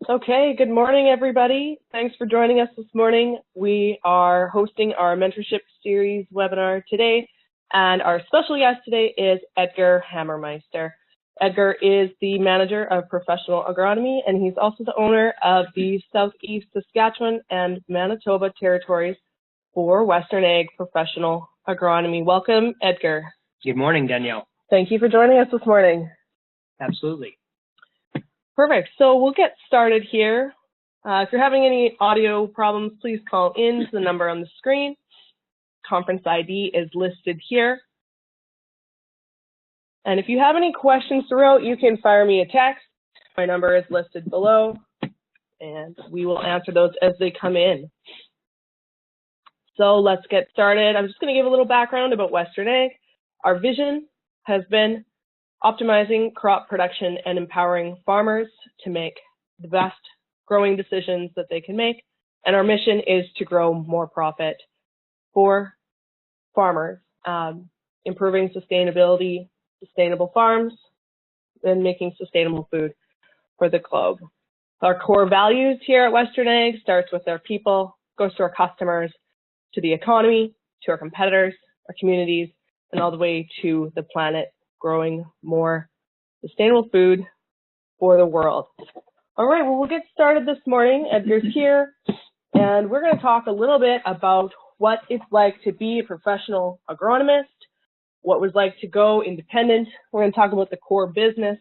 Okay, good morning, everybody. Thanks for joining us this morning. We are hosting our mentorship series webinar today, and our special guest today is Edgar Hammermeister. Edgar is the manager of Professional Agronomy, and he's also the owner of the Southeast Saskatchewan and Manitoba territories for Western Ag Professional Agronomy. Welcome, Edgar. Good morning, Danielle. Thank you for joining us this morning. Absolutely. Perfect. So we'll get started here. If you're having any audio problems, please call in to the number on the screen. Conference ID is listed here. And if you have any questions throughout, you can fire me a text. My number is listed below, and we will answer those as they come in. So let's get started. I'm just going to give a little background about Western Ag. Our vision has been optimizing crop production and empowering farmers to make the best growing decisions that they can make. And our mission is to grow more profit for farmers, improving sustainability, sustainable farms, and making sustainable food for the globe. Our core values here at Western Ag starts with our people, goes to our customers, to the economy, to our competitors, our communities, and all the way to the planet, growing more sustainable food for the world. All right, well, we'll get started this morning. Edgar's here, and we're going to talk a little bit about what it's like to be a professional agronomist, what it was like to go independent. We're going to talk about the core business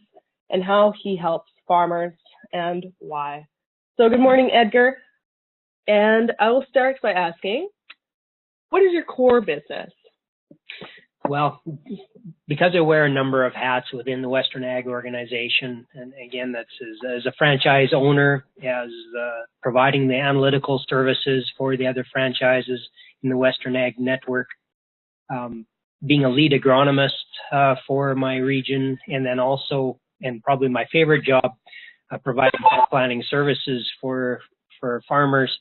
and how he helps farmers and why. So good morning, Edgar. And I will start by asking, what is your core business? Well, because I wear a number of hats within the Western Ag organization, and again, that's as a franchise owner, as providing the analytical services for the other franchises in the Western Ag network, being a lead agronomist for my region, and then also, and probably my favorite job, providing planning services for farmers.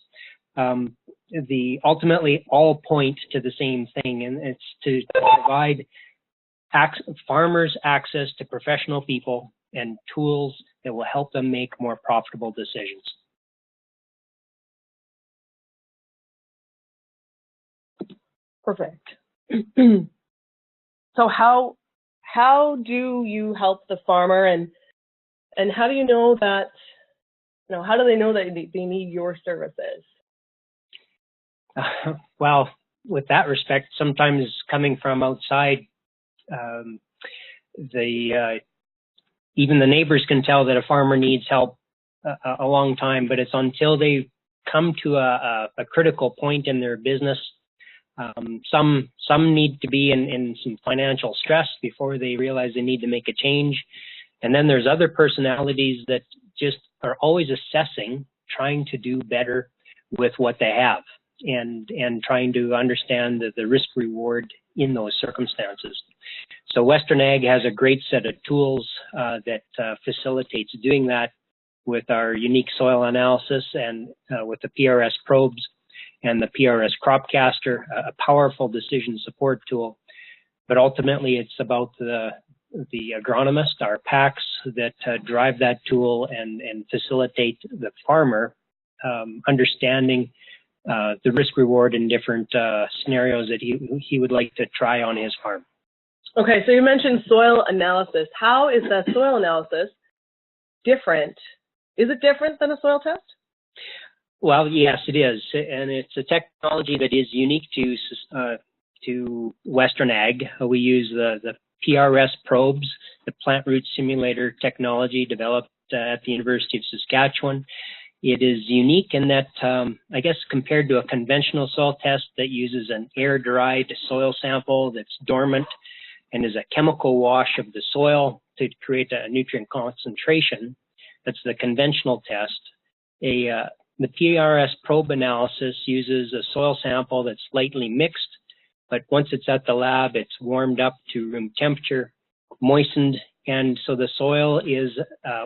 Ultimately all point to the same thing, and it's to provide farmers access to professional people and tools that will help them make more profitable decisions. Perfect. So how do you help the farmer, and how do you know that, how do they know that they need your services? Well, with that respect, sometimes coming from outside, even the neighbors can tell that a farmer needs help a long time, but it's until they come to a critical point in their business. Some need to be in some financial stress before they realize they need to make a change. And then there's other personalities that just are always assessing, trying to do better with what they have, and trying to understand the risk reward in those circumstances. So Western Ag has a great set of tools that facilitates doing that with our unique soil analysis and with the PRS probes and the PRS CropCaster, a powerful decision support tool. But ultimately it's about the agronomist, our PACs, that drive that tool and facilitate the farmer understanding the risk reward in different scenarios that he would like to try on his farm. Okay, so you mentioned soil analysis. How is that soil analysis different? Is it different than a soil test? Well, yes, it is, and it's a technology that is unique to Western Ag. We use the PRS probes, the plant root simulator technology developed at the University of Saskatchewan. It is unique in that, I guess, compared to a conventional soil test that uses an air-dried soil sample that's dormant and is a chemical wash of the soil to create a nutrient concentration, that's the conventional test. The PRS probe analysis uses a soil sample that's slightly mixed, but once it's at the lab, it's warmed up to room temperature, moistened, and so the soil is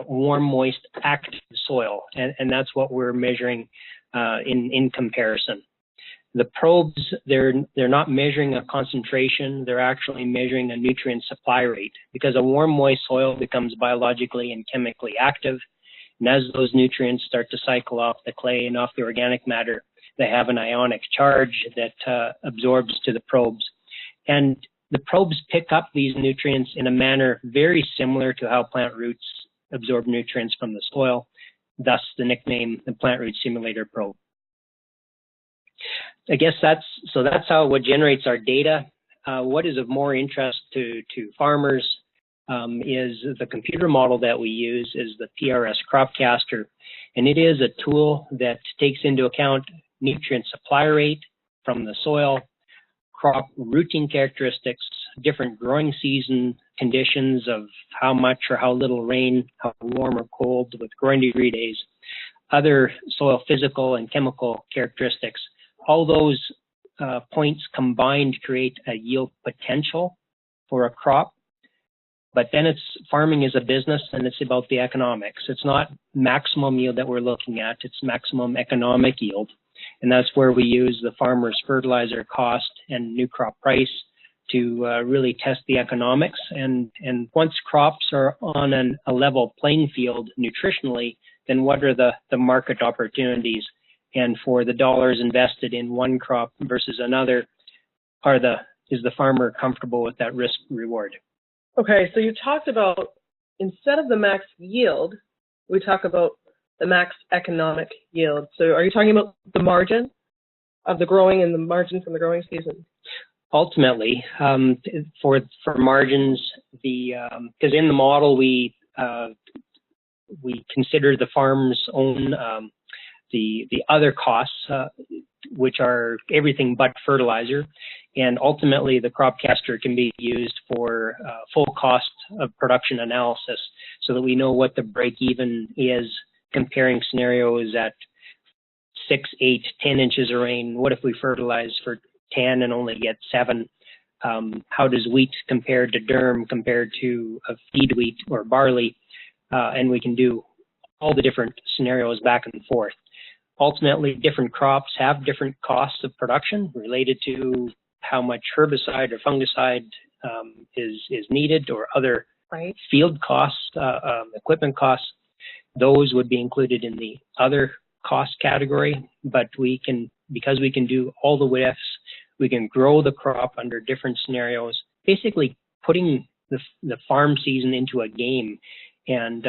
warm, moist, active soil, and that's what we're measuring in comparison. The probes, they're not measuring a concentration, they're actually measuring a nutrient supply rate, because a warm, moist soil becomes biologically and chemically active, And as those nutrients start to cycle off the clay and off the organic matter, they have an ionic charge that absorbs to the probes. And the probes pick up these nutrients in a manner very similar to how plant roots absorb nutrients from the soil, thus the nickname, the plant root simulator probe. I guess that's how what generates our data. What is of more interest to farmers is the computer model that we use is the PRS CropCast, and it is a tool that takes into account nutrient supply rate from the soil, crop rooting characteristics, different growing season conditions of how much or how little rain, how warm or cold with growing degree days, other soil physical and chemical characteristics. All those points combined create a yield potential for a crop. But then farming is a business, and it's about the economics. It's not maximum yield that we're looking at, it's maximum economic yield. And that's where we use the farmer's fertilizer cost and new crop price to really test the economics. And once crops are on a level playing field nutritionally, then what are the market opportunities? And for the dollars invested in one crop versus another, is the farmer comfortable with that risk reward? Okay, so you talked about, instead of the max yield, we talk about the max economic yield. So are you talking about the margin of the growing and the margin from the growing season? Ultimately, for margins, because in the model we consider the farm's own the other costs, which are everything but fertilizer, and ultimately the CropCast can be used for full cost of production analysis, so that we know what the break even is comparing scenarios at 6, 8, 10 inches of rain. What if we fertilize for 10 and only get 7? How does wheat compare to durum compared to a feed wheat or barley? And we can do all the different scenarios back and forth. Ultimately, different crops have different costs of production related to how much herbicide or fungicide is needed, or other field costs, equipment costs. Those would be included in the other cost category, but because we can do all the widths, we can grow the crop under different scenarios, basically putting the farm season into a game and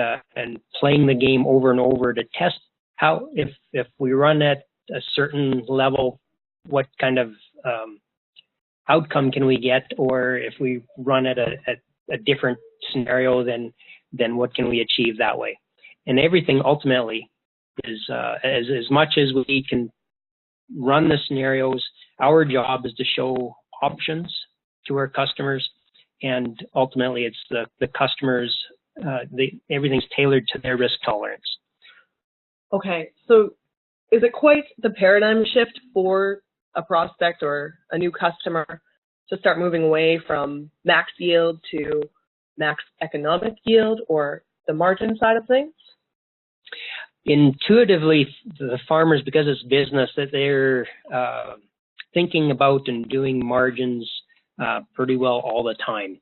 playing the game over and over to test how, if we run at a certain level, what kind of outcome can we get, or if we run at a different scenario, then what can we achieve that way? And everything ultimately is as much as we can run the scenarios, our job is to show options to our customers, and ultimately it's the customers, everything's tailored to their risk tolerance. Okay, so is it quite the paradigm shift for a prospect or a new customer to start moving away from max yield to max economic yield, or the margin side of things? Intuitively, the farmers, because it's business, that they're thinking about and doing margins pretty well all the time.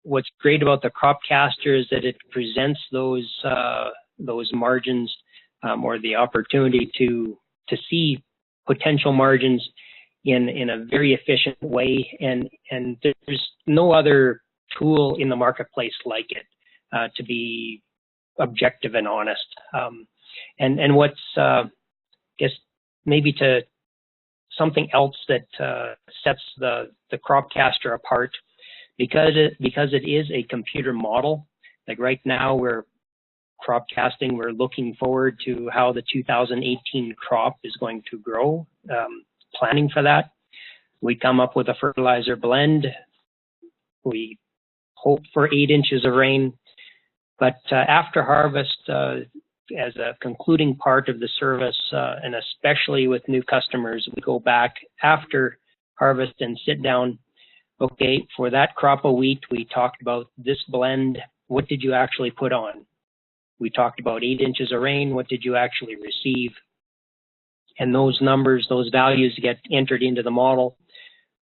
What's great about the CropCast is that it presents those margins or the opportunity to see potential margins in a very efficient way, and there's no other tool in the marketplace like it to be objective and honest. And what's guess maybe to something else that sets the CropCast apart, because it is a computer model. Like right now, we're CropCasting, we're looking forward to how the 2018 crop is going to grow, planning for that. We come up with a fertilizer blend. We hope for 8 inches of rain. But after harvest, as a concluding part of the service, and especially with new customers, we go back after harvest and sit down. Okay, for that crop of wheat, we talked about this blend. What did you actually put on? We talked about 8 inches of rain. What did you actually receive? And those numbers, those values get entered into the model.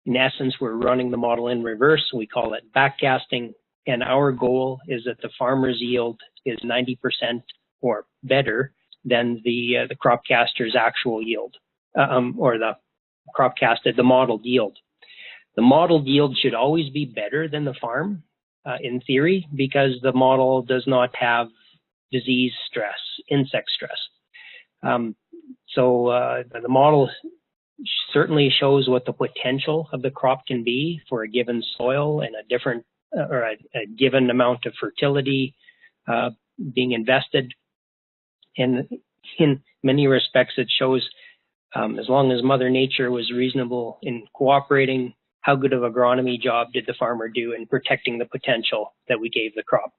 In essence, we're running the model in reverse. We call it backcasting. And our goal is that the farmer's yield is 90% or better than the CropCaster's actual yield, or the CropCast, the modeled yield. The modeled yield should always be better than the farm, in theory, because the model does not have disease stress, insect stress. So the model certainly shows what the potential of the crop can be for a given soil and a different or a given amount of fertility being invested. And in many respects, it shows as long as Mother Nature was reasonable in cooperating, how good of agronomy job did the farmer do in protecting the potential that we gave the crop.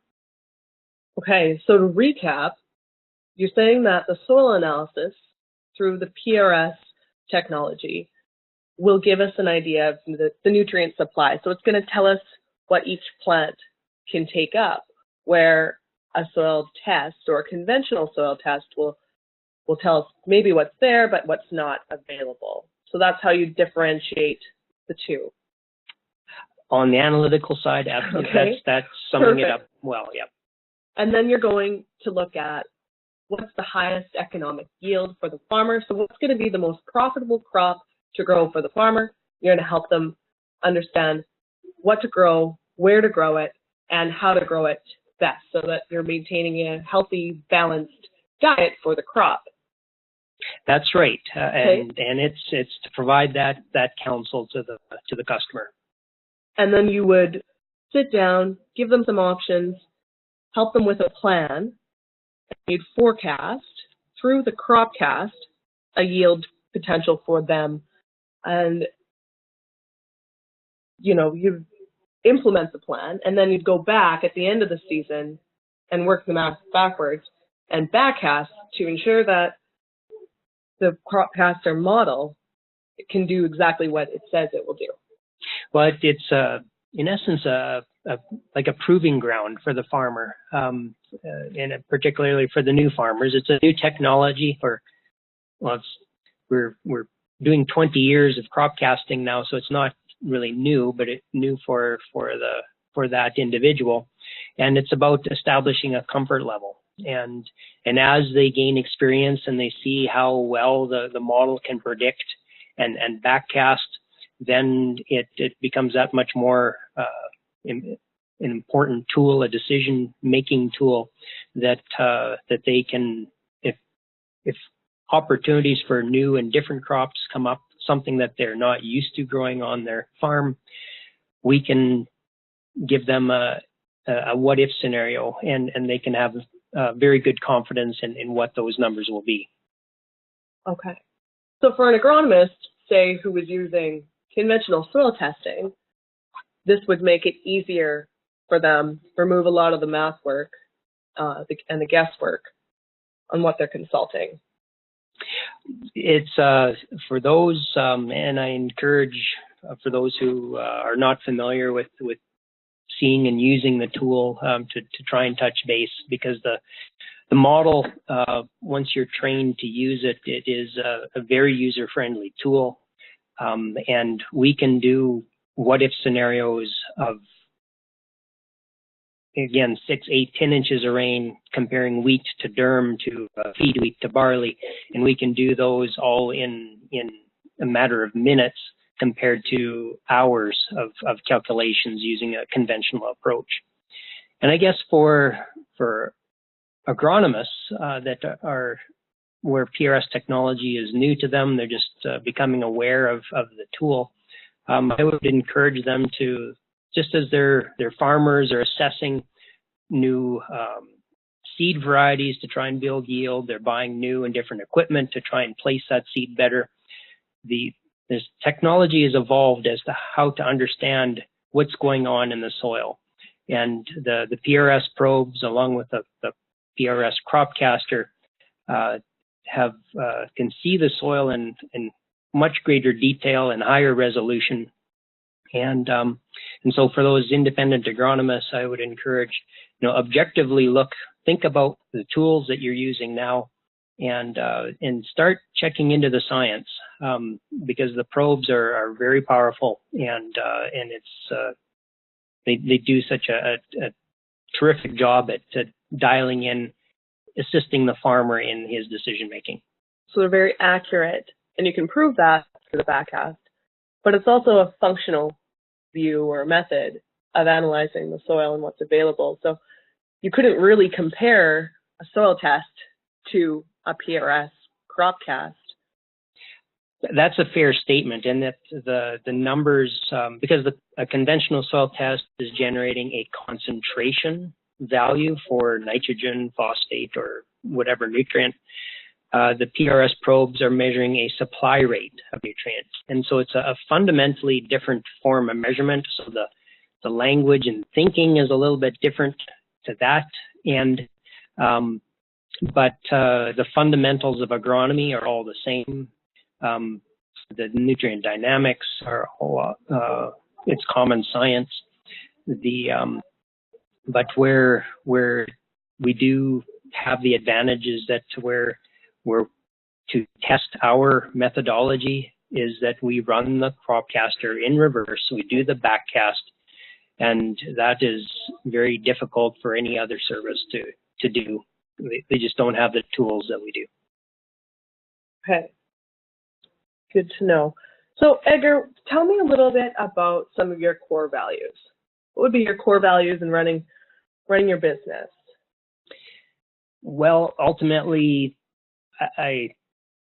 Okay, so to recap, you're saying that the soil analysis through the PRS technology will give us an idea of the nutrient supply. So it's going to tell us what each plant can take up, where a soil test or a conventional soil test will tell us maybe what's there, but what's not available. So that's how you differentiate the two. On the analytical side, Okay. that's summing Perfect. it up well, yeah. And then you're going to look at what's the highest economic yield for the farmer. So what's going to be the most profitable crop to grow for the farmer? You're going to help them understand what to grow, where to grow it, and how to grow it best so that you're maintaining a healthy, balanced diet for the crop. That's right, Okay. and it's to provide that counsel to the customer. And then you would sit down, give them some options, help them with a plan, and you'd forecast through the CropCast a yield potential for them. And, you know, you implement the plan, and then you'd go back at the end of the season and work the math backwards and backcast to ensure that the CropCaster model can do exactly what it says it will do. Well, it's in essence like a proving ground for the farmer, and particularly for the new farmers. It's a new technology. We're doing 20 years of CropCasting now, so it's not really new, but it's new for that individual, and it's about establishing a comfort level. And as they gain experience and they see how well the model can predict and backcast, then it becomes that much more an important tool, a decision-making tool that they can, if opportunities for new and different crops come up, something that they're not used to growing on their farm, we can give them a what-if scenario, and they can have very good confidence in what those numbers will be. Okay. So for an agronomist, say, who was using conventional soil testing, this would make it easier for them, remove a lot of the math work and the guesswork on what they're consulting. It's for those, and I encourage for those who are not familiar with seeing and using the tool to try and touch base, because the model, once you're trained to use it, it is a very user-friendly tool, and we can do what-if scenarios of, again, 6, 8, 10 inches of rain, comparing wheat to durum to feed wheat to barley, and we can do those all in a matter of minutes compared to hours of calculations using a conventional approach. And I guess for agronomists that are where PRS technology is new to them, they're just becoming aware of the tool, I would encourage them to, just as their farmers are assessing new seed varieties to try and build yield, they're buying new and different equipment to try and place that seed better. This technology has evolved as to how to understand what's going on in the soil. And the PRS probes, along with the PRS CropCaster, can see the soil in much greater detail and higher resolution. And so for those independent agronomists, I would encourage, objectively think about the tools that you're using now, and start checking into the science, because the probes are very powerful, and they do such a terrific job at dialing in, assisting the farmer in his decision making. So they're very accurate, and you can prove that through the backcast. But it's also a functional view or method of analyzing the soil and what's available. So you couldn't really compare a soil test to a PRS CropCast. That's a fair statement, and that the numbers, because a conventional soil test is generating a concentration value for nitrogen, phosphate, or whatever nutrient, the PRS probes are measuring a supply rate of nutrients. And so it's a fundamentally different form of measurement. So the language and thinking is a little bit different to that. And but the fundamentals of agronomy are all the same. The nutrient dynamics are all, it's common science. But where we do have the advantage is that where we're to test our methodology is that we run the CropCaster in reverse. We do the backcast, and that is very difficult for any other service to do. They just don't have the tools that we do. Okay, good to know. So Edgar, tell me a little bit about some of your core values. What would be your core values in running your business? Well, ultimately, I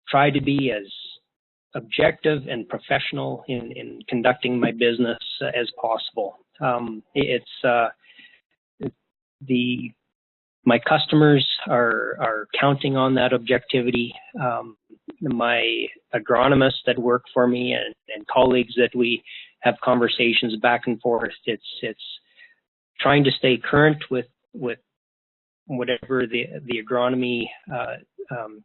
try to be as objective and professional in conducting my business as possible. My customers are counting on that objectivity. My agronomists that work for me and colleagues that we have conversations back and forth, it's trying to stay current with whatever the agronomy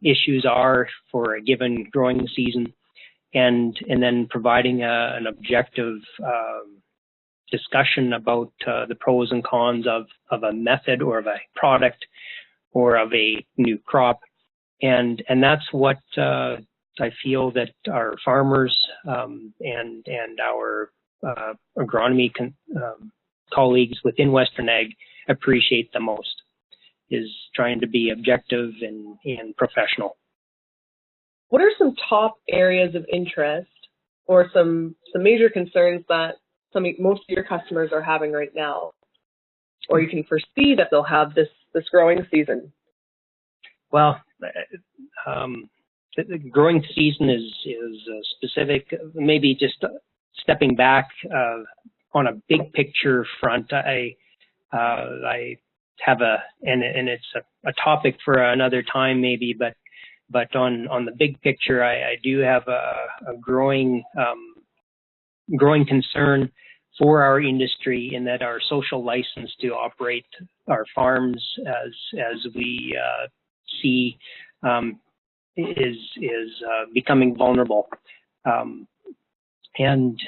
issues are for a given growing season, and then providing an objective discussion about the pros and cons of a method or of a product or of a new crop, and that's what I feel that our farmers and our agronomy colleagues within Western Ag appreciate the most, is trying to be objective and professional. What are some top areas of interest or some major concerns that most of your customers are having right now, or you can foresee that they'll have this growing season? Well, the growing season is specific. Maybe just stepping back on a big picture front, I have and it's a topic for another time maybe, but on the big picture, I do have a growing concern for our industry in that our social license to operate our farms as we see is becoming vulnerable, and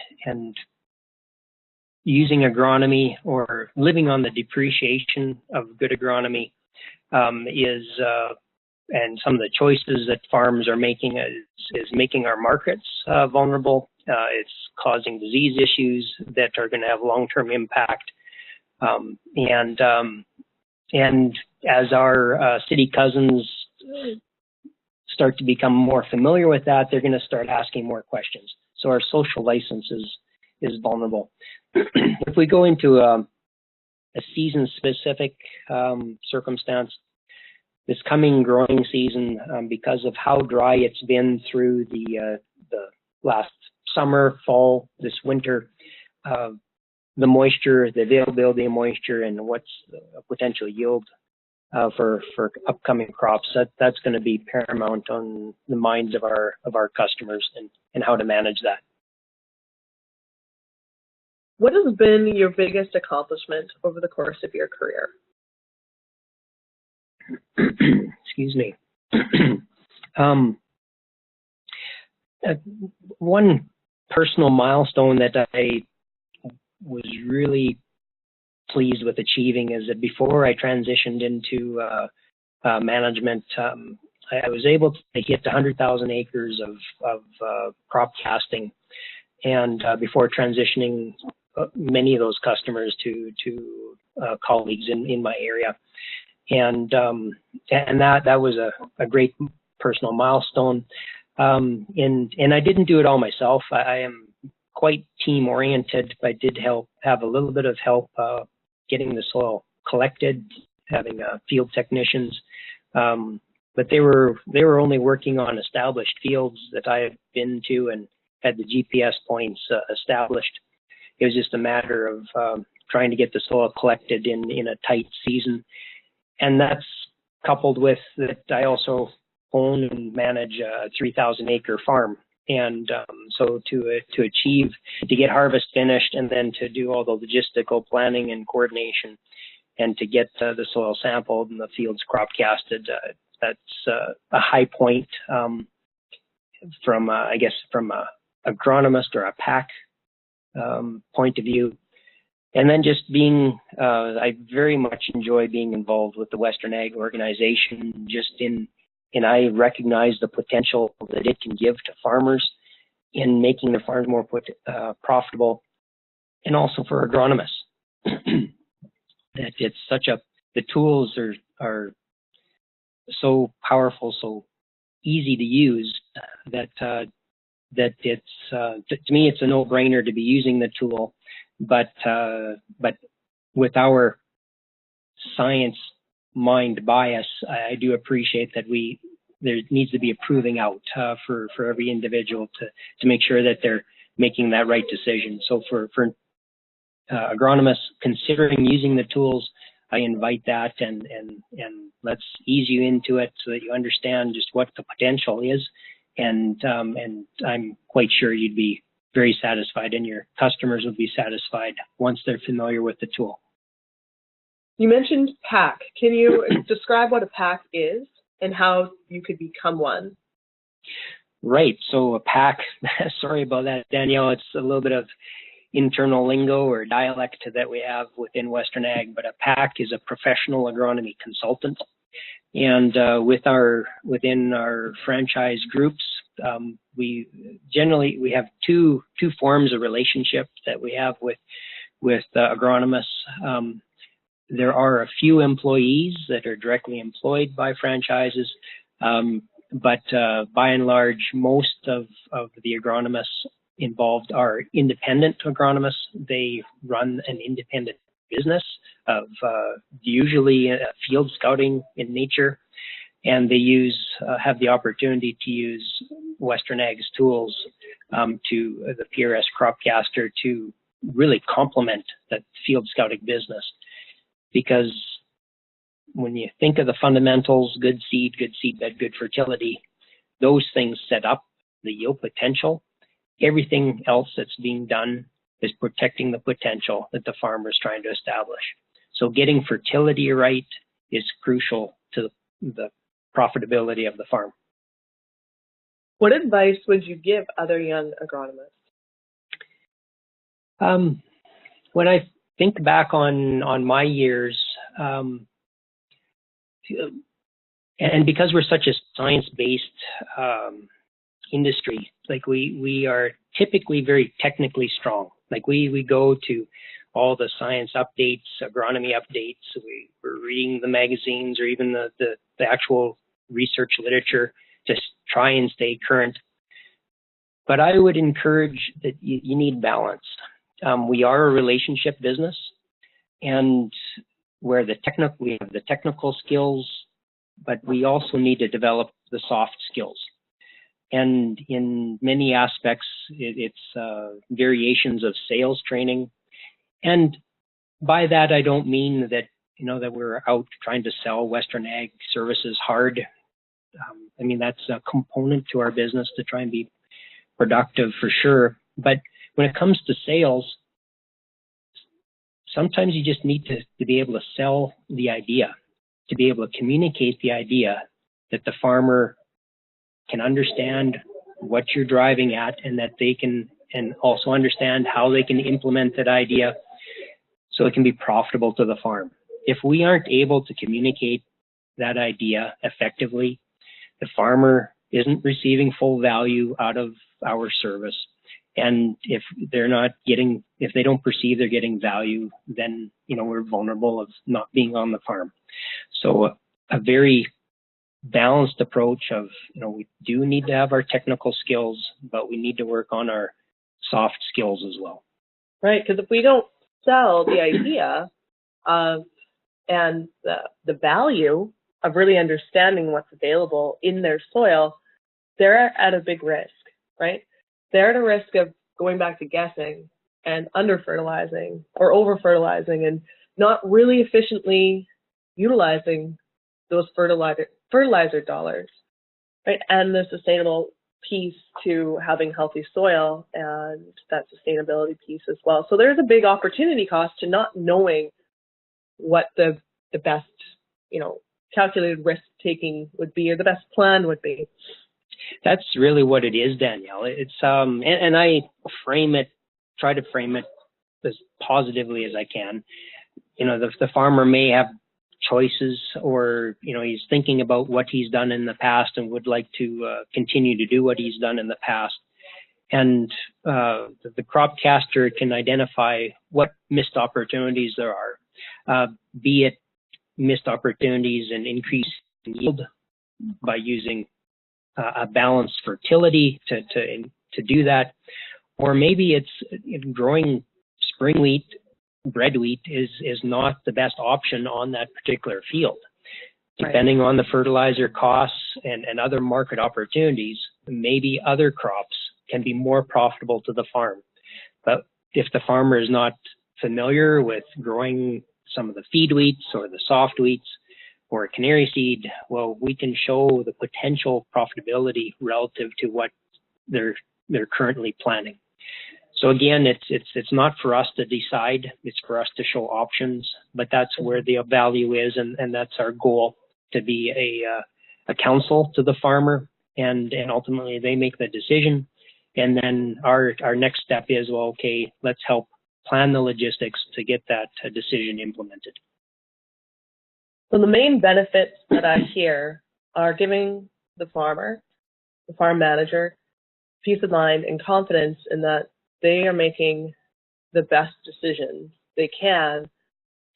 using agronomy or living on the depreciation of good agronomy and some of the choices that farms are making is making our markets vulnerable. It's causing disease issues that are going to have long-term impact. And as our city cousins start to become more familiar with that, they're going to start asking more questions. So our social license is vulnerable. If we go into a season-specific circumstance, this coming growing season, because of how dry it's been through the last summer, fall, this winter, the moisture, the availability of moisture, and what's the potential yield for upcoming crops, that's going to be paramount on the minds of our customers and how to manage that. What has been your biggest accomplishment over the course of your career? Excuse me. One personal milestone that I was really pleased with achieving is that before I transitioned into management, I was able to hit 100,000 acres of crop casting, and before transitioning many of those customers to colleagues in my area, and that was a great personal milestone. And I didn't do it all myself. I am quite team oriented. I did have a little bit of help getting the soil collected, having field technicians, but they were only working on established fields that I had been to and had the GPS points established. It was just a matter of trying to get the soil collected in a tight season, and that's coupled with that I also own and manage a 3,000-acre farm. And so to get harvest finished and then to do all the logistical planning and coordination and to get the soil sampled and the fields CropCasted, that's a high point from a agronomist or a PAC point of view. And then just being, I very much enjoy being involved with the Western Ag organization, and I recognize the potential that it can give to farmers in making their farms more profitable, and also for agronomists. That it's the tools are so powerful, so easy to use that it's to me it's a no-brainer to be using the tool, but with our science mind bias, I do appreciate that there needs to be a proving out for every individual to make sure that they're making that right decision. So for agronomists considering using the tools, I invite that and let's ease you into it so that you understand just what the potential is, and I'm quite sure you'd be very satisfied, and your customers will be satisfied once they're familiar with the tool. You mentioned PAC. Can you describe what a PAC is and how you could become one? Right. So a PAC, sorry about that, Danielle. It's a little bit of internal lingo or dialect that we have within Western Ag, but a PAC is a Professional Agronomy Consultant. And within our franchise groups, we have two forms of relationship that we have with agronomists. There are a few employees that are directly employed by franchises, but by and large, most of the agronomists involved are independent agronomists. They run an independent business of usually field scouting in nature, and they have the opportunity to use Western Ag's tools to the PRS CropCaster to really complement that field scouting business. Because when you think of the fundamentals, good seed bed, good fertility, those things set up the yield potential. Everything else that's being done is protecting the potential that the farmer is trying to establish. So getting fertility right is crucial to the profitability of the farm. What advice would you give other young agronomists? When I think back on my years, and because we're such a science-based industry, like we are typically very technically strong. Like we go to all the science updates, agronomy updates. We're reading the magazines or even the actual research literature to try and stay current. But I would encourage that you need balance. We are a relationship business, and where we have the technical skills, but we also need to develop the soft skills. And in many aspects, it's variations of sales training. And by that, I don't mean that that we're out trying to sell Western Ag services hard. I mean, that's a component to our business to try and be productive for sure. But when it comes to sales, sometimes you just need to be able to sell the idea, to be able to communicate the idea that the farmer can understand what you're driving at, and that they can and also understand how they can implement that idea so it can be profitable to the farm. If we aren't able to communicate that idea effectively, the farmer isn't receiving full value out of our service, And if they don't perceive they're getting value, then, we're vulnerable of not being on the farm. So a very balanced approach of, we do need to have our technical skills, but we need to work on our soft skills as well. Right, because if we don't sell the idea of and the value of really understanding what's available in their soil, they're at a big risk, right? They're at a risk of going back to guessing and under-fertilizing or over-fertilizing and not really efficiently utilizing those fertilizer dollars, right? And the sustainable piece to having healthy soil and that sustainability piece as well. So there's a big opportunity cost to not knowing what the best, calculated risk taking would be, or the best plan would be. That's really what it is, Danielle. It's and I try to frame it as positively as I can. The farmer may have choices, or he's thinking about what he's done in the past and would like to continue to do what he's done in the past. And the CropCaster can identify what missed opportunities there are, be it missed opportunities and increase in yield by using a balanced fertility to do that, or maybe it's growing spring wheat, bread wheat is not the best option on that particular field. Depending on the fertilizer costs and other market opportunities, maybe other crops can be more profitable to the farm. But if the farmer is not familiar with growing some of the feed wheats or the soft wheats or a canary seed, well, we can show the potential profitability relative to what they're currently planning. So again, it's not for us to decide, it's for us to show options, but that's where the value is, and that's our goal, to be a counsel to the farmer, and ultimately they make the decision. And then our next step is, well, okay, let's help plan the logistics to get that decision implemented. So the main benefits that I hear are giving the farmer, the farm manager, peace of mind and confidence in that they are making the best decisions they can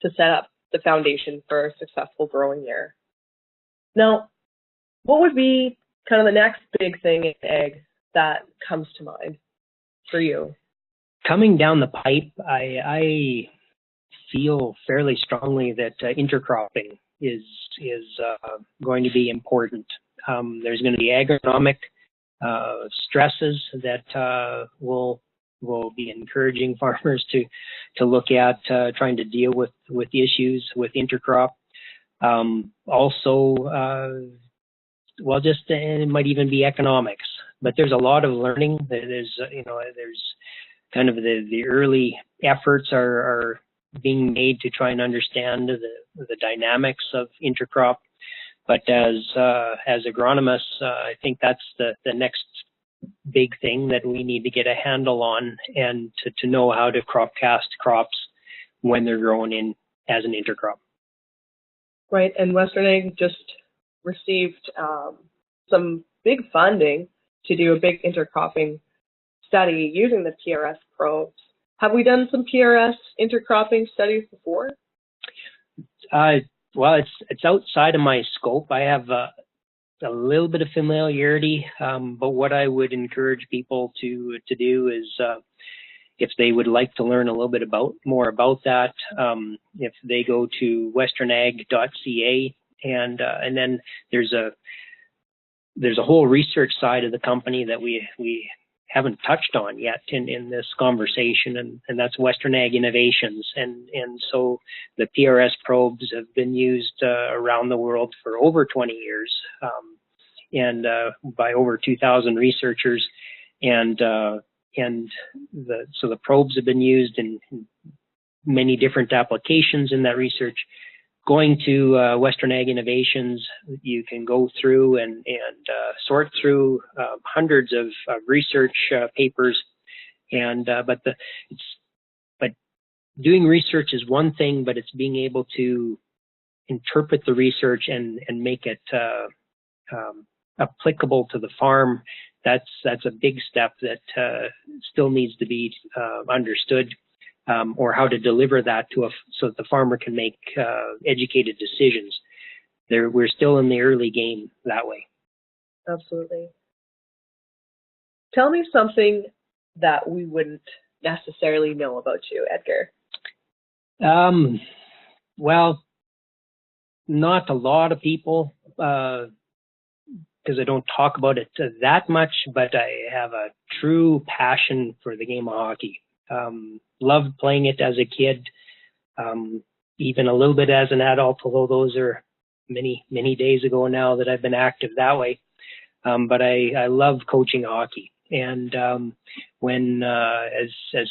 to set up the foundation for a successful growing year. Now, what would be kind of the next big thing in ag that comes to mind for you? Coming down the pipe, I feel fairly strongly that intercropping is going to be important. There's going to be agronomic stresses that will be encouraging farmers to look at trying to deal with the issues with intercrop. It might even be economics, but there's a lot of learning. There's kind of the early efforts are being made to try and understand the dynamics of intercrop. But as agronomists, I think that's the next big thing that we need to get a handle on, and to know how to CropCast crops when they're grown in as an intercrop. Right, and Western Ag just received some big funding to do a big intercropping study using the PRS probes. Have we done some PRS intercropping studies before? Well, it's outside of my scope. I have a little bit of familiarity, but what I would encourage people to do is, if they would like to learn a little bit more about that, if they go to westernag.ca, and then there's a whole research side of the company that we haven't touched on yet in this conversation, and that's Western Ag Innovations. And so the PRS probes have been used around the world for over 20 years, and by over 2,000 researchers, and so the probes have been used in many different applications in that research. Going to Western Ag Innovations, you can go through and sort through hundreds of research papers, but doing research is one thing, but it's being able to interpret the research and make it applicable to the farm that's a big step that still needs to be understood, or how to deliver that so that the farmer can make educated decisions. We're still in the early game that way. Absolutely. Tell me something that we wouldn't necessarily know about you, Edgar. Well, not a lot of people, because I don't talk about it that much, but I have a true passion for the game of hockey. Loved playing it as a kid, even a little bit as an adult, although those are many, many days ago now that I've been active that way. But I love coaching hockey. And when as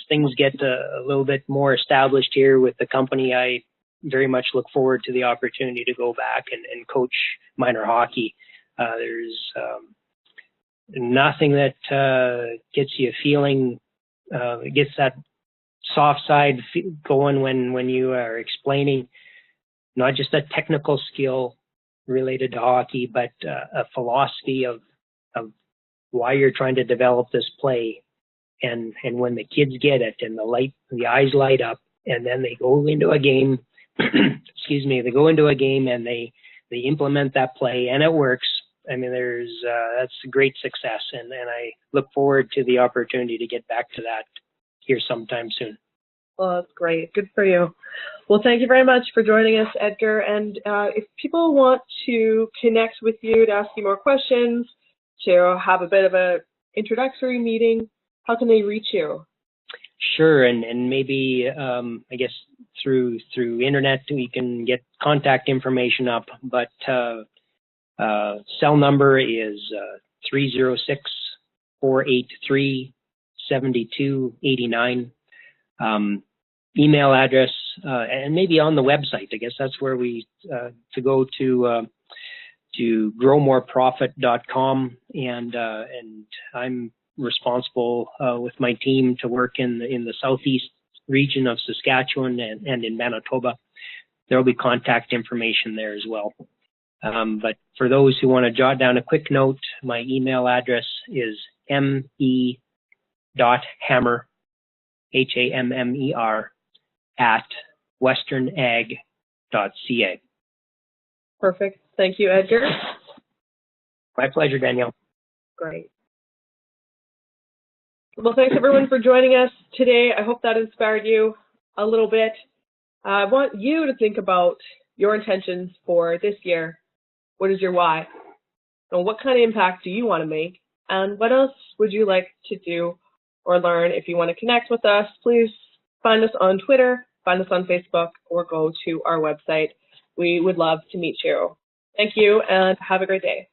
things get a little bit more established here with the company, I very much look forward to the opportunity to go back and coach minor hockey. There's nothing that gets you feeling, gets that soft side going when you are explaining not just a technical skill related to hockey, but a philosophy of why you're trying to develop this play. And when the kids get it and the eyes light up, and then they go into a game, they go into a game and they implement that play and it works. I mean, that's a great success, and I look forward to the opportunity to get back to that here sometime soon. Well, that's great. Good for you. Well, thank you very much for joining us, Edgar. And if people want to connect with you, to ask you more questions, to have a bit of a introductory meeting, how can they reach you? Sure, and maybe I guess through internet we can get contact information up, but cell number is 306-483-7289. Email address, and maybe on the website. I guess that's where we to go to growmoreprofit.com, and I'm responsible with my team to work in the southeast region of Saskatchewan and in Manitoba. There will be contact information there as well. But for those who want to jot down a quick note, my email address is me.hammer, HAMMER, @westernag.ca. Perfect. Thank you, Edgar. My pleasure, Danielle. Great. Well, thanks everyone for joining us today. I hope that inspired you a little bit. I want you to think about your intentions for this year. What is your why? And what kind of impact do you want to make? And what else would you like to do or learn? If you want to connect with us, please find us on Twitter, find us on Facebook, or go to our website. We would love to meet you. Thank you, and have a great day.